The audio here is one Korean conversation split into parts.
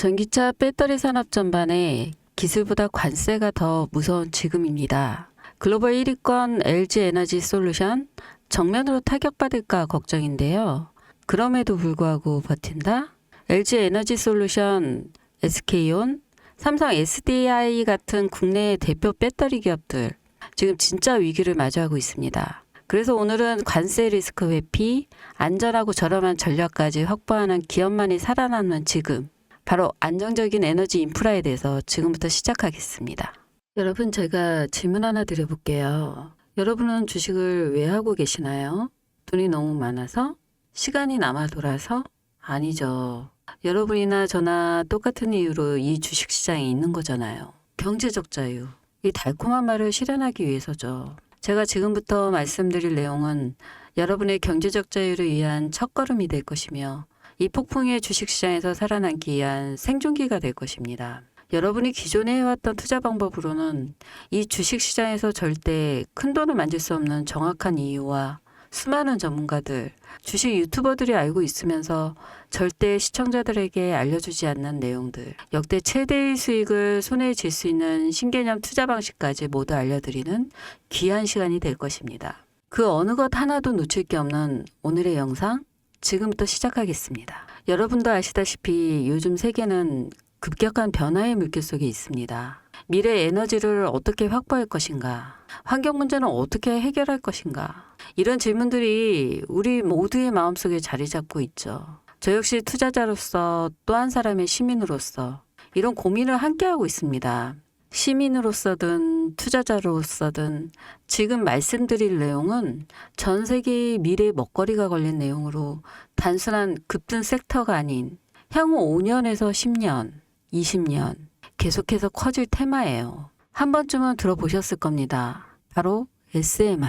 전기차 배터리 산업 전반에 기술보다 관세가 더 무서운 지금입니다. 글로벌 1위권 LG에너지 솔루션 정면으로 타격받을까 걱정인데요. 그럼에도 불구하고 버틴다? LG에너지 솔루션, SK온, 삼성 SDI 같은 국내 대표 배터리 기업들 지금 진짜 위기를 마주하고 있습니다. 그래서 오늘은 관세 리스크 회피, 안전하고 저렴한 전략까지 확보하는 기업만이 살아남는 지금, 바로 안정적인 에너지 인프라에 대해서 지금부터 시작하겠습니다. 여러분, 제가 질문 하나 드려볼게요. 여러분은 주식을 왜 하고 계시나요? 돈이 너무 많아서? 시간이 남아 돌아서? 아니죠. 여러분이나 저나 똑같은 이유로 이 주식시장에 있는 거잖아요. 경제적 자유. 이 달콤한 말을 실현하기 위해서죠. 제가 지금부터 말씀드릴 내용은 여러분의 경제적 자유를 위한 첫걸음이 될 것이며 이 폭풍의 주식시장에서 살아남기 위한 생존기가 될 것입니다. 여러분이 기존에 해왔던 투자 방법으로는 이 주식시장에서 절대 큰돈을 만질 수 없는 정확한 이유와 수많은 전문가들, 주식 유튜버들이 알고 있으면서 절대 시청자들에게 알려주지 않는 내용들, 역대 최대의 수익을 손에 쥘 수 있는 신개념 투자 방식까지 모두 알려드리는 귀한 시간이 될 것입니다. 그 어느 것 하나도 놓칠 게 없는 오늘의 영상, 지금부터 시작하겠습니다. 여러분도 아시다시피 요즘 세계는 급격한 변화의 물결 속에 있습니다. 미래 에너지를 어떻게 확보할 것인가? 환경 문제는 어떻게 해결할 것인가? 이런 질문들이 우리 모두의 마음속에 자리 잡고 있죠. 저 역시 투자자로서 또 한 사람의 시민으로서 이런 고민을 함께하고 있습니다. 시민으로서든 투자자로서든 지금 말씀드릴 내용은 전 세계의 미래 먹거리가 걸린 내용으로 단순한 급등 섹터가 아닌 향후 5년에서 10년, 20년 계속해서 커질 테마예요. 한 번쯤은 들어보셨을 겁니다. 바로 SMR.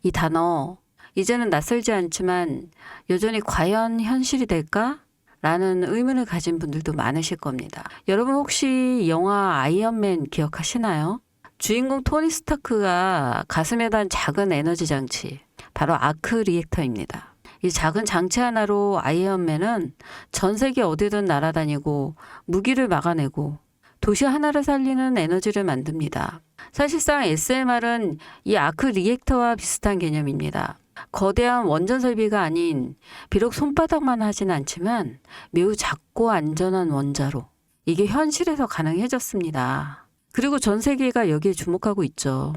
이 단어 이제는 낯설지 않지만 여전히 과연 현실이 될까? 라는 의문을 가진 분들도 많으실 겁니다. 여러분 혹시 영화 아이언맨 기억하시나요? 주인공 토니 스타크가 가슴에 단 작은 에너지 장치, 바로 아크 리액터입니다. 이 작은 장치 하나로 아이언맨은 전 세계 어디든 날아다니고 무기를 막아내고 도시 하나를 살리는 에너지를 만듭니다. 사실상 SMR은 이 아크 리액터와 비슷한 개념입니다. 거대한 원전 설비가 아닌 비록 손바닥만 하진 않지만 매우 작고 안전한 원자로 이게 현실에서 가능해졌습니다. 그리고 전 세계가 여기에 주목하고 있죠.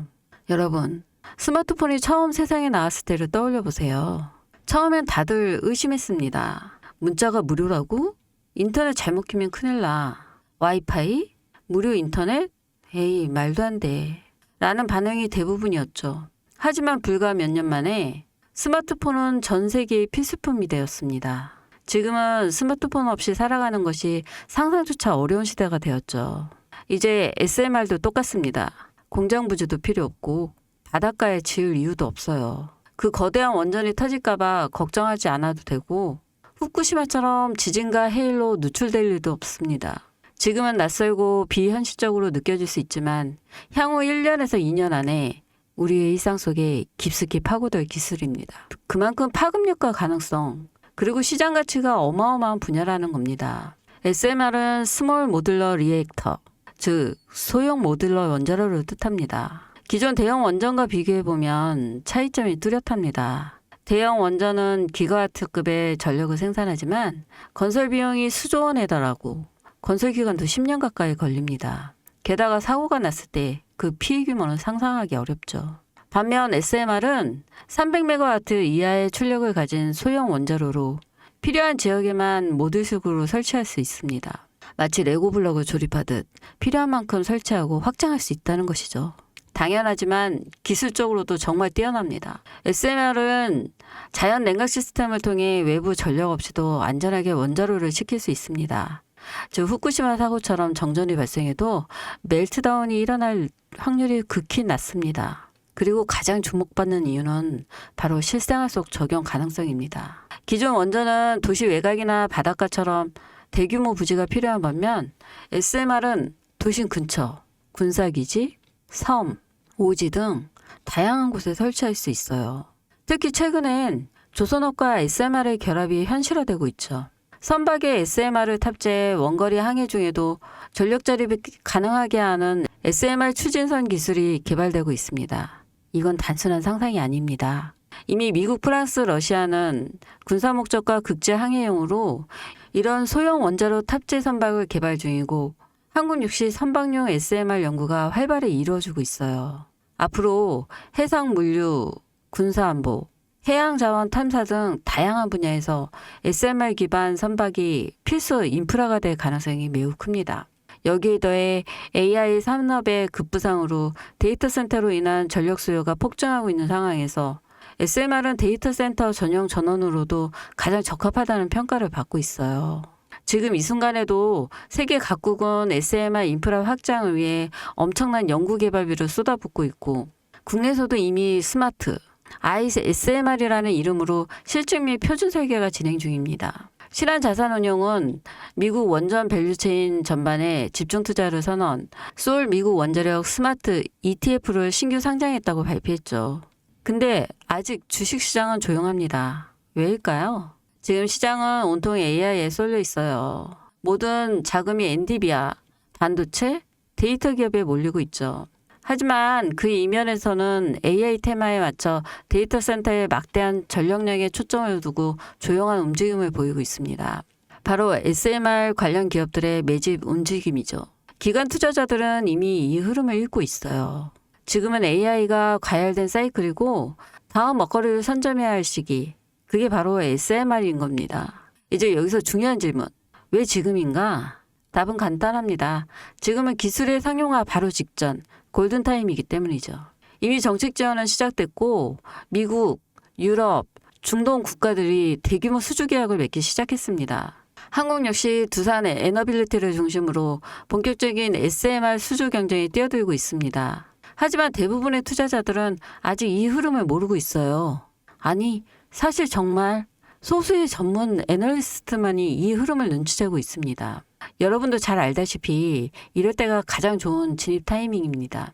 여러분, 스마트폰이 처음 세상에 나왔을 때를 떠올려 보세요. 처음엔 다들 의심했습니다. 문자가 무료라고? 인터넷 잘못 키면 큰일 나. 와이파이? 무료 인터넷? 에이, 말도 안 돼. 라는 반응이 대부분이었죠. 하지만 불과 몇 년 만에 스마트폰은 전 세계의 필수품이 되었습니다. 지금은 스마트폰 없이 살아가는 것이 상상조차 어려운 시대가 되었죠. 이제 SMR도 똑같습니다. 공장 부지도 필요 없고 바닷가에 지을 이유도 없어요. 그 거대한 원전이 터질까봐 걱정하지 않아도 되고 후쿠시마처럼 지진과 해일로 누출될 일도 없습니다. 지금은 낯설고 비현실적으로 느껴질 수 있지만 향후 1년에서 2년 안에 우리의 일상 속에 깊숙이 파고들 기술입니다. 그만큼 파급력과 가능성, 그리고 시장 가치가 어마어마한 분야라는 겁니다. SMR은 스몰 모듈러 리액터, 즉 소형 모듈러 원자로를 뜻합니다. 기존 대형 원전과 비교해보면 차이점이 뚜렷합니다. 대형 원전은 기가와트급의 전력을 생산하지만 건설 비용이 수조 원에 달하고 건설 기간도 10년 가까이 걸립니다. 게다가 사고가 났을 때 그 피해 규모는 상상하기 어렵죠. 반면 SMR은 300메가와트 이하의 출력을 가진 소형 원자로로 필요한 지역에만 모듈식으로 설치할 수 있습니다. 마치 레고 블록을 조립하듯 필요한 만큼 설치하고 확장할 수 있다는 것이죠. 당연하지만 기술적으로도 정말 뛰어납니다. SMR은 자연 냉각 시스템을 통해 외부 전력 없이도 안전하게 원자로를 식힐 수 있습니다. 즉 후쿠시마 사고처럼 정전이 발생해도 멜트다운이 일어날 확률이 극히 낮습니다. 그리고 가장 주목받는 이유는 바로 실생활 속 적용 가능성입니다. 기존 원전은 도시 외곽이나 바닷가처럼 대규모 부지가 필요한 반면 SMR은 도심 근처, 군사기지, 섬, 오지 등 다양한 곳에 설치할 수 있어요. 특히 최근엔 조선업과 SMR의 결합이 현실화되고 있죠. 선박에 SMR을 탑재해 원거리 항해 중에도 전력 자립이 가능하게 하는 SMR 추진선 기술이 개발되고 있습니다. 이건 단순한 상상이 아닙니다. 이미 미국, 프랑스, 러시아는 군사 목적과 국제 항해용으로 이런 소형 원자로 탑재 선박을 개발 중이고 한국 역시 선박용 SMR 연구가 활발히 이루어지고 있어요. 앞으로 해상 물류, 군사안보, 해양자원 탐사 등 다양한 분야에서 SMR 기반 선박이 필수 인프라가 될 가능성이 매우 큽니다. 여기에 더해 AI 산업의 급부상으로 데이터 센터로 인한 전력 수요가 폭증하고 있는 상황에서 SMR은 데이터 센터 전용 전원으로도 가장 적합하다는 평가를 받고 있어요. 지금 이 순간에도 세계 각국은 SMR 인프라 확장을 위해 엄청난 연구 개발비를 쏟아붓고 있고 국내에서도 이미 스마트, SMR이라는 이름으로 실증 및 표준 설계가 진행 중입니다. 신한자산운용은 미국 원전 밸류체인 전반에 집중 투자를 선언, 소울 미국 원자력 스마트 ETF를 신규 상장했다고 발표했죠. 근데 아직 주식시장은 조용합니다. 왜일까요? 지금 시장은 온통 AI에 쏠려 있어요. 모든 자금이 엔비디아, 반도체, 데이터 기업에 몰리고 있죠. 하지만 그 이면에서는 AI 테마에 맞춰 데이터 센터에 막대한 전력량에 초점을 두고 조용한 움직임을 보이고 있습니다. 바로 SMR 관련 기업들의 매집 움직임이죠. 기관 투자자들은 이미 이 흐름을 읽고 있어요. 지금은 AI가 과열된 사이클이고 다음 먹거리를 선점해야 할 시기. 그게 바로 SMR인 겁니다. 이제 여기서 중요한 질문. 왜 지금인가? 답은 간단합니다. 지금은 기술의 상용화 바로 직전, 골든타임이기 때문이죠. 이미 정책 지원은 시작됐고 미국, 유럽, 중동 국가들이 대규모 수주 계약을 맺기 시작했습니다. 한국 역시 두산의 에너빌리티를 중심으로 본격적인 SMR 수주 경쟁에 뛰어들고 있습니다. 하지만 대부분의 투자자들은 아직 이 흐름을 모르고 있어요. 아니, 사실 정말 소수의 전문 애널리스트만이 이 흐름을 눈치채고 있습니다. 여러분도 잘 알다시피 이럴 때가 가장 좋은 진입 타이밍입니다.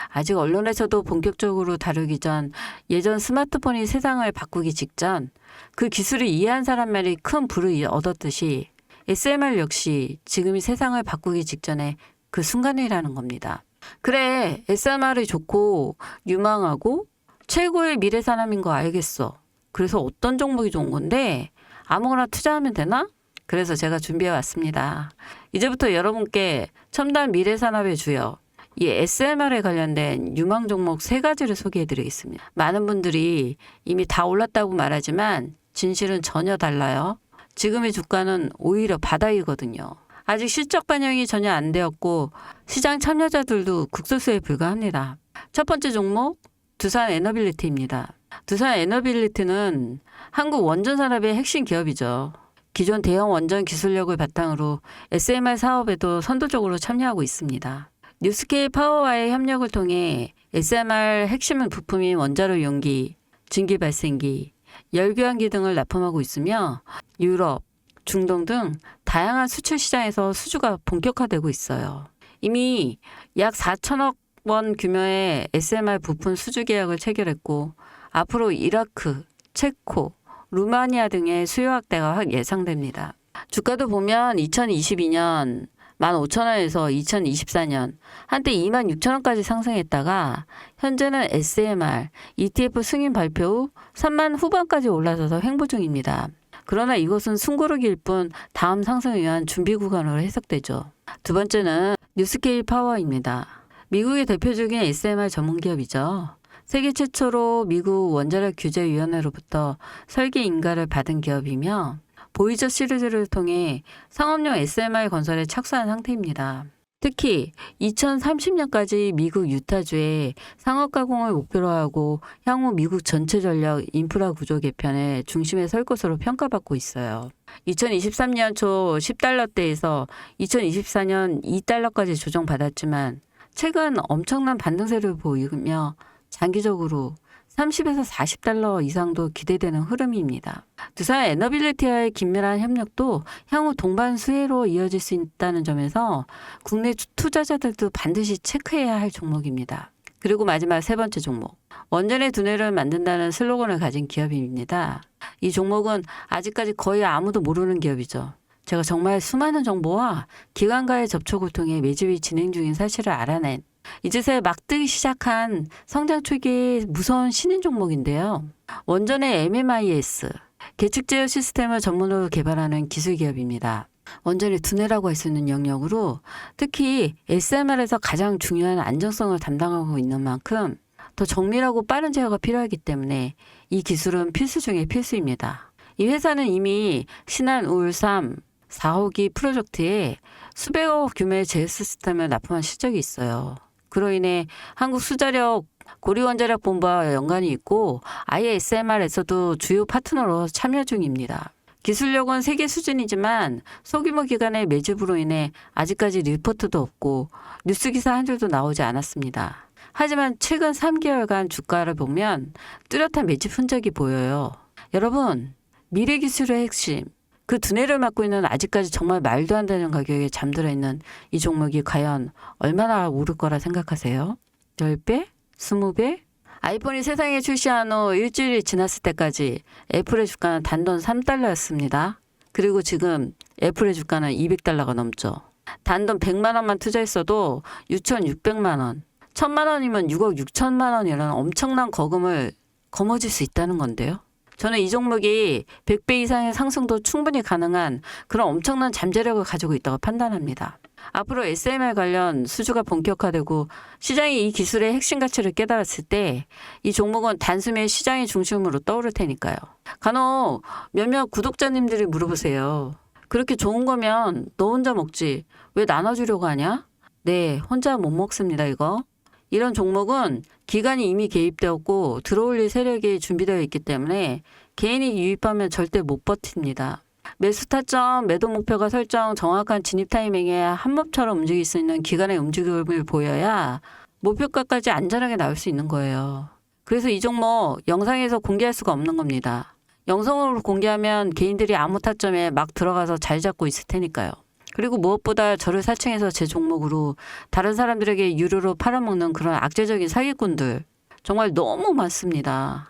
아직 언론에서도 본격적으로 다루기 전 예전 스마트폰이 세상을 바꾸기 직전 그 기술을 이해한 사람만이 큰 부를 얻었듯이 SMR 역시 지금이 세상을 바꾸기 직전에 그 순간이라는 겁니다. 그래, SMR이 좋고 유망하고 최고의 미래 산업인 거 알겠어. 그래서 어떤 종목이 좋은 건데 아무거나 투자하면 되나? 그래서 제가 준비해 왔습니다. 이제부터 여러분께 첨단 미래 산업의 주역, 이 SMR에 관련된 유망 종목 3가지를 소개해 드리겠습니다. 많은 분들이 이미 다 올랐다고 말하지만 진실은 전혀 달라요. 지금의 주가는 오히려 바닥이거든요. 아직 실적 반영이 전혀 안 되었고 시장 참여자들도 극소수에 불과합니다. 첫 번째 종목, 두산 에너빌리티입니다. 두산 에너빌리티는 한국 원전 산업의 핵심 기업이죠. 기존 대형 원전 기술력을 바탕으로 SMR 사업에도 선도적으로 참여하고 있습니다. 뉴스케일 파워와의 협력을 통해 SMR 핵심 부품인 원자로 용기, 증기 발생기, 열교환기 등을 납품하고 있으며 유럽, 중동 등 다양한 수출 시장에서 수주가 본격화되고 있어요. 이미 약 4천억 원 규모의 SMR 부품 수주 계약을 체결했고 앞으로 이라크, 체코, 루마니아 등의 수요 확대가 예상됩니다. 주가도 보면 2022년 15,000원에서 2024년 한때 26,000원까지 상승했다가 현재는 SMR, ETF 승인 발표 후 3만 후반까지 올라서서 횡보 중입니다. 그러나 이것은 숨고르기일 뿐 다음 상승을 위한 준비 구간으로 해석되죠. 두 번째는 뉴스케일 파워입니다. 미국의 대표적인 SMR 전문 기업이죠. 세계 최초로 미국 원자력 규제위원회로부터 설계 인가를 받은 기업이며 보이저 시리즈를 통해 상업용 SMR 건설에 착수한 상태입니다. 특히 2030년까지 미국 유타주에 상업 가공을 목표로 하고 향후 미국 전체 전력 인프라 구조 개편의 중심에 설 것으로 평가받고 있어요. 2023년 초 10달러대에서 2024년 2달러까지 조정받았지만 최근 엄청난 반등세를 보이며 장기적으로 30에서 40달러 이상도 기대되는 흐름입니다. 두산 에너빌리티와의 긴밀한 협력도 향후 동반 수혜로 이어질 수 있다는 점에서 국내 투자자들도 반드시 체크해야 할 종목입니다. 그리고 마지막 3번째 종목. 원전의 두뇌를 만든다는 슬로건을 가진 기업입니다. 이 종목은 아직까지 거의 아무도 모르는 기업이죠. 제가 정말 수많은 정보와 기관과의 접촉을 통해 매집이 진행 중인 사실을 알아낸 이제서야 막 뜨기 시작한 성장 초기의 무서운 신인 종목인데요. 원전의 MMIS, 계측 제어 시스템을 전문으로 개발하는 기술 기업입니다. 원전의 두뇌라고 할 수 있는 영역으로 특히 SMR에서 가장 중요한 안정성을 담당하고 있는 만큼 더 정밀하고 빠른 제어가 필요하기 때문에 이 기술은 필수 중의 필수입니다. 이 회사는 이미 신한 우울3 4호기 프로젝트에 수백억 규모의 제어 시스템을 납품한 실적이 있어요. 그로 인해 한국 수자력 고리원자력 본부와 연관이 있고 아예 SMR에서도 주요 파트너로 참여 중입니다. 기술력은 세계 수준이지만 소규모 기관의 매집으로 인해 아직까지 리포트도 없고 뉴스 기사 한 줄도 나오지 않았습니다. 하지만 최근 3개월간 주가를 보면 뚜렷한 매집 흔적이 보여요. 여러분, 미래 기술의 핵심, 그 두뇌를 맡고 있는 아직까지 정말 말도 안 되는 가격에 잠들어 있는 이 종목이 과연 얼마나 오를 거라 생각하세요? 10배? 20배? 아이폰이 세상에 출시한 후 일주일이 지났을 때까지 애플의 주가는 단돈 3달러였습니다. 그리고 지금 애플의 주가는 200달러가 넘죠. 단돈 100만 원만 투자했어도 6,600만 원, 1,000만 원이면 6억 6천만 원이라는 엄청난 거금을 거머쥘 수 있다는 건데요. 저는 이 종목이 100배 이상의 상승도 충분히 가능한 그런 엄청난 잠재력을 가지고 있다고 판단합니다. 앞으로 SMR 관련 수주가 본격화되고 시장이 이 기술의 핵심 가치를 깨달았을 때 이 종목은 단숨에 시장의 중심으로 떠오를 테니까요. 간혹 몇몇 구독자님들이 물어보세요. 그렇게 좋은 거면 너 혼자 먹지 왜 나눠주려고 하냐? 네, 혼자 못 먹습니다 이거. 이런 종목은 기관이 이미 개입되었고 들어올릴 세력이 준비되어 있기 때문에 개인이 유입하면 절대 못 버팁니다. 매수 타점, 매도 목표가 설정, 정확한 진입 타이밍에 한몸처럼 움직일 수 있는 기관의 움직임을 보여야 목표가까지 안전하게 나올 수 있는 거예요. 그래서 이 종목 영상에서 공개할 수가 없는 겁니다. 영상으로 공개하면 개인들이 아무 타점에 막 들어가서 자리 잡고 있을 테니까요. 그리고 무엇보다 저를 사칭해서 제 종목으로 다른 사람들에게 유료로 팔아먹는 그런 악재적인 사기꾼들 정말 너무 많습니다.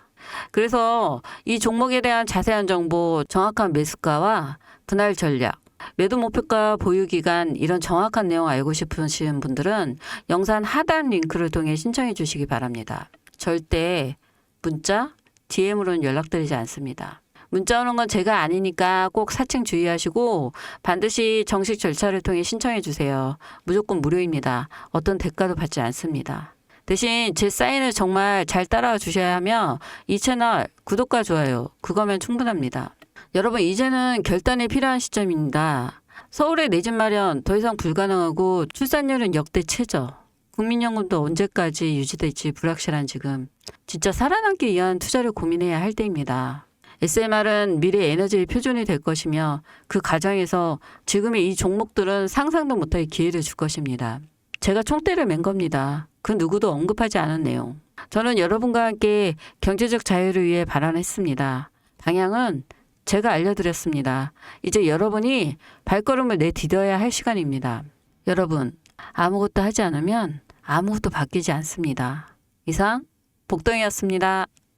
그래서 이 종목에 대한 자세한 정보, 정확한 매수가와 분할 전략, 매도 목표가 보유 기간 이런 정확한 내용 알고 싶으신 분들은 영상 하단 링크를 통해 신청해 주시기 바랍니다. 절대 문자, DM으로는 연락드리지 않습니다. 문자 오는 건 제가 아니니까 꼭 사칭 주의하시고 반드시 정식 절차를 통해 신청해 주세요. 무조건 무료입니다. 어떤 대가도 받지 않습니다. 대신 제 사인을 정말 잘 따라와 주셔야 하며 이 채널 구독과 좋아요 그거면 충분합니다. 여러분 이제는 결단이 필요한 시점입니다. 서울의 내 집 마련 더 이상 불가능하고 출산율은 역대 최저. 국민연금도 언제까지 유지될지 불확실한 지금 진짜 살아남기 위한 투자를 고민해야 할 때입니다. SMR은 미래 에너지의 표준이 될 것이며 그 과정에서 지금의 이 종목들은 상상도 못할 기회를 줄 것입니다. 제가 총대를 맨 겁니다. 그 누구도 언급하지 않은 내용. 저는 여러분과 함께 경제적 자유를 위해 발언했습니다. 방향은 제가 알려드렸습니다. 이제 여러분이 발걸음을 내디뎌야 할 시간입니다. 여러분, 아무것도 하지 않으면 아무것도 바뀌지 않습니다. 이상 복동이었습니다.